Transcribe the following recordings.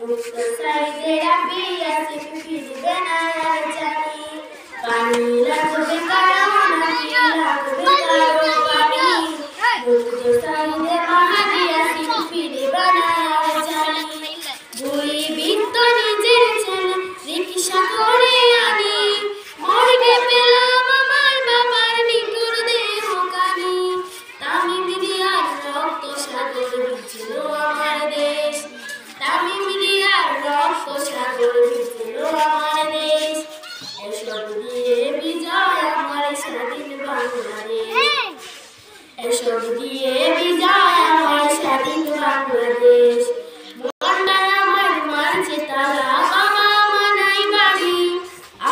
মুক্ত সাইজে রাবি আছে ফিরবে না আর জানি পানি লাগবে কারো নাকি লাগবে কারো পানি মুক্ত সাইজে মহাজি আছে ফিরবে না আর জানি দুই বৃত্ত নিজের ছেলে রিকশা করে আনি মর্গে পেলাম আমার বাবার নিঠুর দেহ কানি তামিম মিডিয়ার রক্ত সাগর ভিজল আমার দেশ তামিম মিডিয়ার রক্ত সাগর ভিজল আমার দেশ এসব দিয়ে বিজয় আমার স্বাধীন বাংলাদেশ এসব দিয়ে বিজয় আমার স্বাধীন বাংলাদেশ মনটায় আমার মারছে তারা বাবা মানাই বাড়ি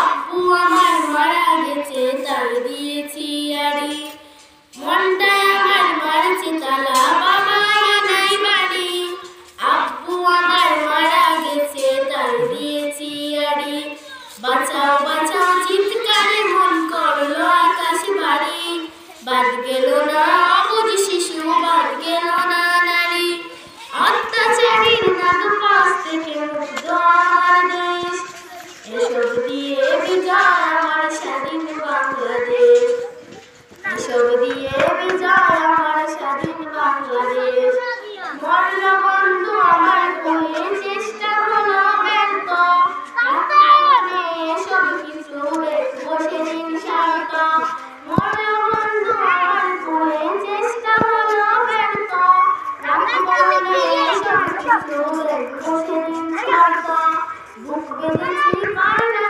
আব্বু আমার মারা গেছে তার দিয়েছি আড়ি মনটায় আমার মারছে তারা বাবা মানাই বাড়ি আব্বু আমার মারা গেছে তার দিয়েছি আড়ি বাঁচাও বাঁচাও চিৎকারে মন করলো আকাশ বাড়ি বাদ গেল না অবুঝ শিশু বাদ গেল না নারী অত্যাচারীর নাদ পাশ থেকে মুক্ত আমার দেশ এসব দিয়ে বিজয় আমার স্বাধীন বাংলাদেশ এসব দিয়ে বিজয় আমার স্বাধীন বাংলাদেশ মরল বন্ধু আমার কোলে চেষ্টা হলো ব্যর্থ আত্মনে এসব কিছু দেখবো সেদিন স্বার্থ মরল বন্ধু আমার কোলে চেষ্টা হলো ব্যর্থ আত্মনে এসব কিছু দেখবো সেদিন স্বার্থ বুক বেঁধেছি কারণ